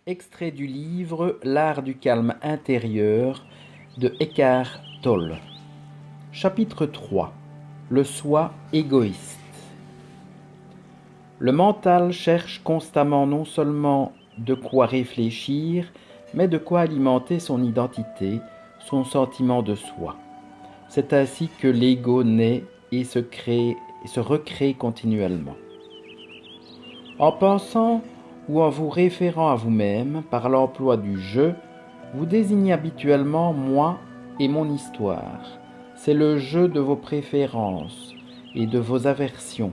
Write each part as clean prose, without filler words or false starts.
Extrait du livre L'art du calme intérieur de Eckhart Tolle. Chapitre 3. Le soi égoïste. Le mental cherche constamment non seulement de quoi réfléchir, mais de quoi alimenter son identité, son sentiment de soi. C'est ainsi que l'ego naît et se recrée continuellement. En pensant ou en vous référant à vous-même par l'emploi du je, vous désignez habituellement moi et mon histoire. C'est le je de vos préférences et de vos aversions,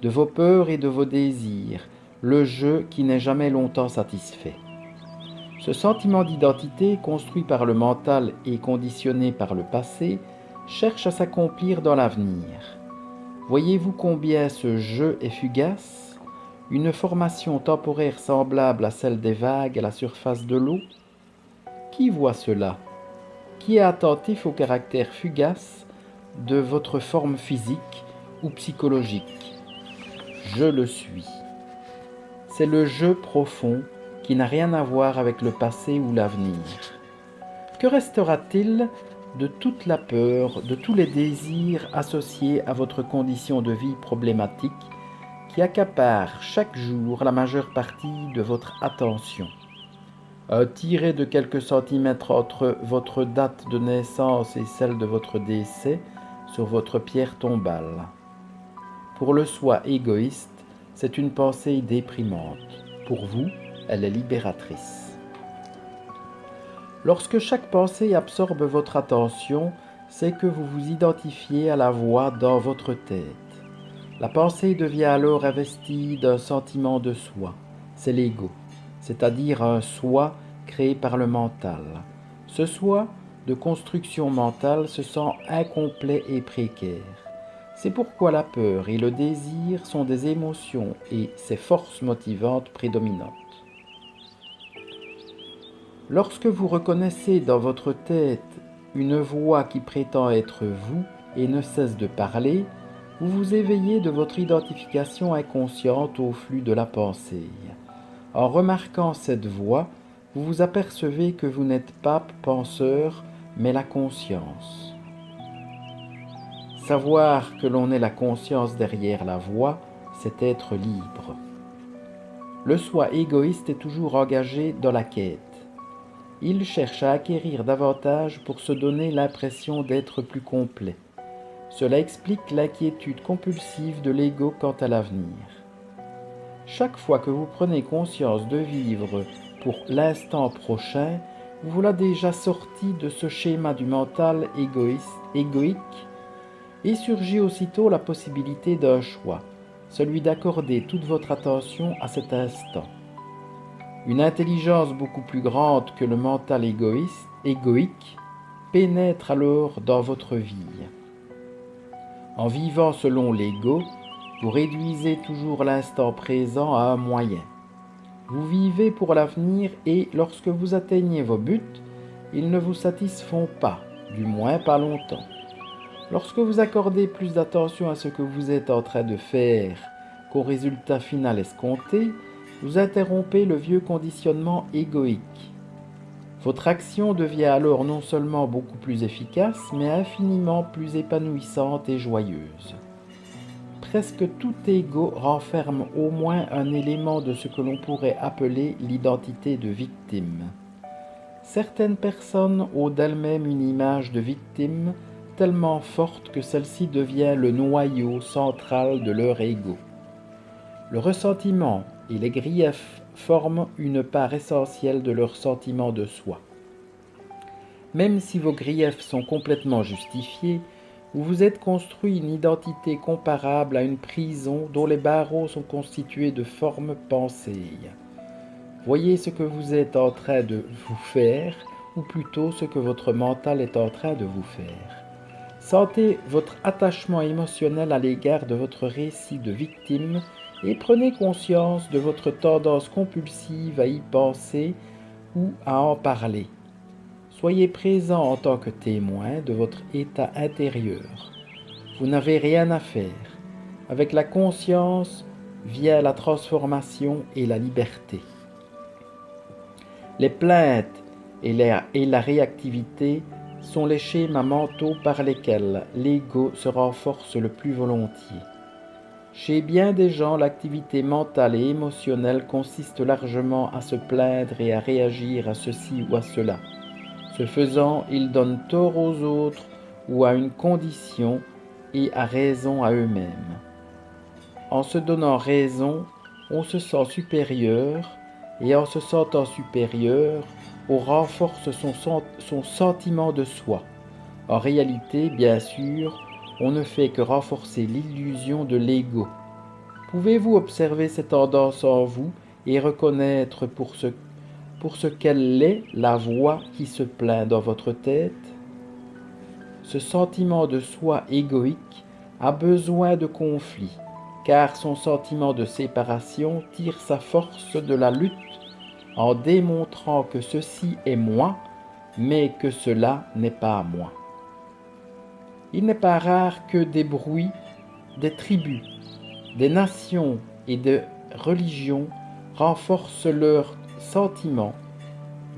de vos peurs et de vos désirs, le je qui n'est jamais longtemps satisfait. Ce sentiment d'identité, construit par le mental et conditionné par le passé, cherche à s'accomplir dans l'avenir. Voyez-vous combien ce je est fugace ? Une formation temporaire semblable à celle des vagues à la surface de l'eau ? Qui voit cela ? Qui est attentif au caractère fugace de votre forme physique ou psychologique ? Je le suis. C'est le je profond qui n'a rien à voir avec le passé ou l'avenir. Que restera-t-il de toute la peur, de tous les désirs associés à votre condition de vie problématique qui accapare chaque jour la majeure partie de votre attention? Tiré de quelques centimètres entre votre date de naissance et celle de votre décès sur votre pierre tombale. Pour le soi égoïste, c'est une pensée déprimante. Pour vous, elle est libératrice. Lorsque chaque pensée absorbe votre attention, c'est que vous vous identifiez à la voix dans votre tête. La pensée devient alors investie d'un sentiment de soi. C'est l'ego, c'est-à-dire un soi créé par le mental. Ce soi, de construction mentale, se sent incomplet et précaire. C'est pourquoi la peur et le désir sont des émotions et ces forces motivantes prédominantes. Lorsque vous reconnaissez dans votre tête une voix qui prétend être vous et ne cesse de parler, vous vous éveillez de votre identification inconsciente au flux de la pensée. En remarquant cette voix, vous vous apercevez que vous n'êtes pas penseur, mais la conscience. Savoir que l'on est la conscience derrière la voix, c'est être libre. Le soi égoïste est toujours engagé dans la quête. Il cherche à acquérir davantage pour se donner l'impression d'être plus complet. Cela explique l'inquiétude compulsive de l'ego quant à l'avenir. Chaque fois que vous prenez conscience de vivre pour l'instant prochain, vous voilà déjà sorti de ce schéma du mental égoïque, et surgit aussitôt la possibilité d'un choix, celui d'accorder toute votre attention à cet instant. Une intelligence beaucoup plus grande que le mental égoïque pénètre alors dans votre vie. En vivant selon l'ego, vous réduisez toujours l'instant présent à un moyen. Vous vivez pour l'avenir et lorsque vous atteignez vos buts, ils ne vous satisfont pas, du moins pas longtemps. Lorsque vous accordez plus d'attention à ce que vous êtes en train de faire qu'au résultat final escompté, vous interrompez le vieux conditionnement égoïque. Votre action devient alors non seulement beaucoup plus efficace, mais infiniment plus épanouissante et joyeuse. Presque tout ego renferme au moins un élément de ce que l'on pourrait appeler l'identité de victime. Certaines personnes ont d'elles-mêmes une image de victime tellement forte que celle-ci devient le noyau central de leur ego. Le ressentiment et les griefs forment une part essentielle de leur sentiment de soi. Même si vos griefs sont complètement justifiés, vous vous êtes construit une identité comparable à une prison dont les barreaux sont constitués de formes pensées. Voyez ce que vous êtes en train de vous faire, ou plutôt ce que votre mental est en train de vous faire. Sentez votre attachement émotionnel à l'égard de votre récit de victime et prenez conscience de votre tendance compulsive à y penser ou à en parler. Soyez présent en tant que témoin de votre état intérieur. Vous n'avez rien à faire. Avec la conscience vient la transformation et la liberté. Les plaintes et la réactivité sont les schémas mentaux par lesquels l'ego se renforce le plus volontiers. Chez bien des gens, l'activité mentale et émotionnelle consiste largement à se plaindre et à réagir à ceci ou à cela. Ce faisant, ils donnent tort aux autres ou à une condition et à raison à eux-mêmes. En se donnant raison, on se sent supérieur, et en se sentant supérieur, on renforce son sentiment de soi. En réalité, bien sûr, on ne fait que renforcer l'illusion de l'ego. Pouvez-vous observer ces tendances en vous et reconnaître pour ce qu'elle est la voix qui se plaint dans votre tête? Ce sentiment de soi égoïque a besoin de conflit, car son sentiment de séparation tire sa force de la lutte en démontrant que ceci est moi, mais que cela n'est pas moi. Il n'est pas rare que des bruits, des tribus, des nations et de religions renforcent leur sentiment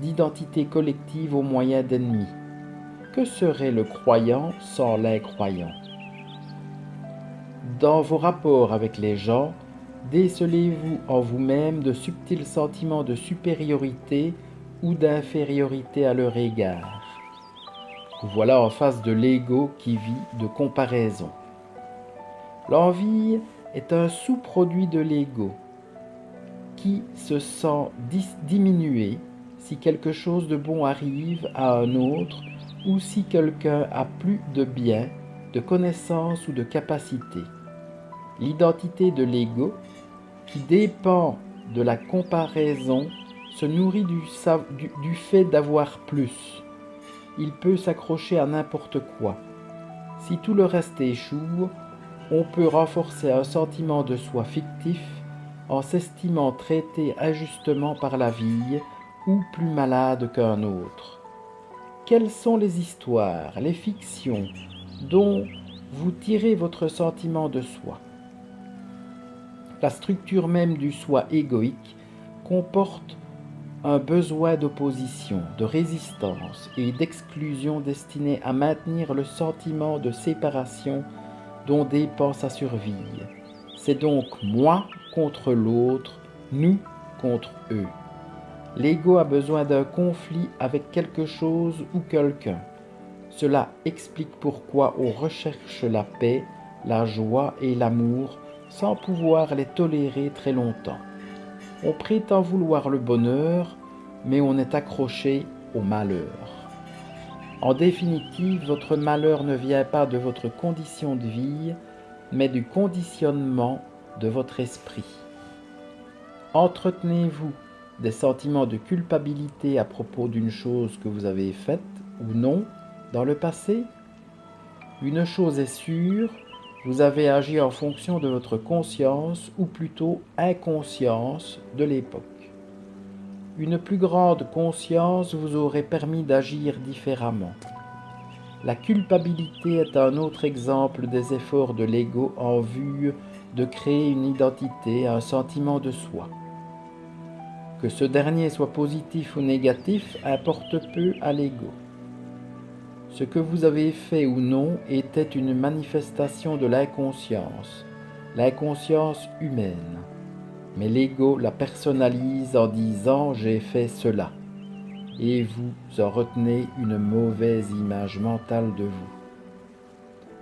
d'identité collective au moyen d'ennemis. Que serait le croyant sans l'incroyant? Dans vos rapports avec les gens, décelez-vous en vous-même de subtils sentiments de supériorité ou d'infériorité à leur égard. Vous voilà en face de l'ego qui vit de comparaison. L'envie est un sous-produit de l'ego qui se sent diminué si quelque chose de bon arrive à un autre ou si quelqu'un a plus de biens, de connaissances ou de capacités. L'identité de l'ego, qui dépend de la comparaison, se nourrit du fait d'avoir plus. Il peut s'accrocher à n'importe quoi. Si tout le reste échoue, on peut renforcer un sentiment de soi fictif en s'estimant traité injustement par la vie ou plus malade qu'un autre. Quelles sont les histoires, les fictions dont vous tirez votre sentiment de soi? La structure même du soi égoïque comporte un besoin d'opposition, de résistance et d'exclusion destiné à maintenir le sentiment de séparation dont dépend sa survie. C'est donc moi contre l'autre, nous contre eux. L'ego a besoin d'un conflit avec quelque chose ou quelqu'un. Cela explique pourquoi on recherche la paix, la joie et l'amour sans pouvoir les tolérer très longtemps. On prétend vouloir le bonheur, mais on est accroché au malheur. En définitive, votre malheur ne vient pas de votre condition de vie, mais du conditionnement de votre esprit. Entretenez-vous des sentiments de culpabilité à propos d'une chose que vous avez faite ou non dans le passé? Une chose est sûre, vous avez agi en fonction de votre conscience ou plutôt inconscience de l'époque. Une plus grande conscience vous aurait permis d'agir différemment. La culpabilité est un autre exemple des efforts de l'ego en vue de créer une identité, un sentiment de soi. Que ce dernier soit positif ou négatif importe peu à l'ego. Ce que vous avez fait ou non était une manifestation de l'inconscience humaine. Mais l'ego la personnalise en disant « j'ai fait cela » et vous en retenez une mauvaise image mentale de vous.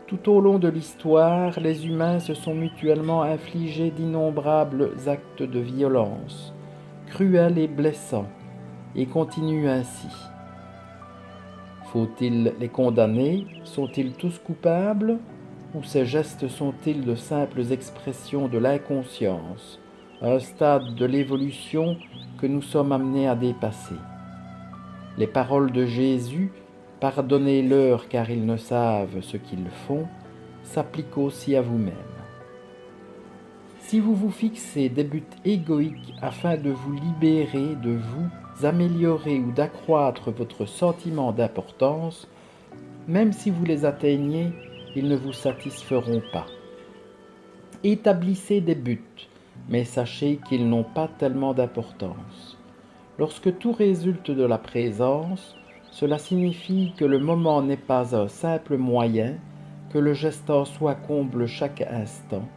Tout au long de l'histoire, les humains se sont mutuellement infligés d'innombrables actes de violence, cruels et blessants, et continuent ainsi. Faut-il les condamner? Sont-ils tous coupables? Ou ces gestes sont-ils de simples expressions de l'inconscience, un stade de l'évolution que nous sommes amenés à dépasser? Les paroles de Jésus, « Pardonnez-leur car ils ne savent ce qu'ils font », s'appliquent aussi à vous-même. Si vous vous fixez des buts égoïques afin de vous libérer, de vous améliorer ou d'accroître votre sentiment d'importance, même si vous les atteignez, ils ne vous satisferont pas. Établissez des buts, mais sachez qu'ils n'ont pas tellement d'importance. Lorsque tout résulte de la présence, cela signifie que le moment n'est pas un simple moyen, que le geste en soi comble chaque instant.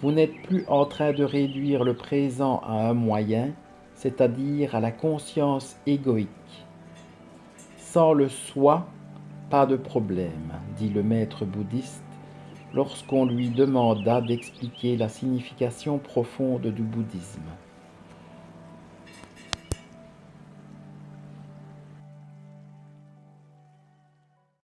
Vous n'êtes plus en train de réduire le présent à un moyen, c'est-à-dire à la conscience égoïque. Sans le soi, pas de problème, dit le maître bouddhiste lorsqu'on lui demanda d'expliquer la signification profonde du bouddhisme.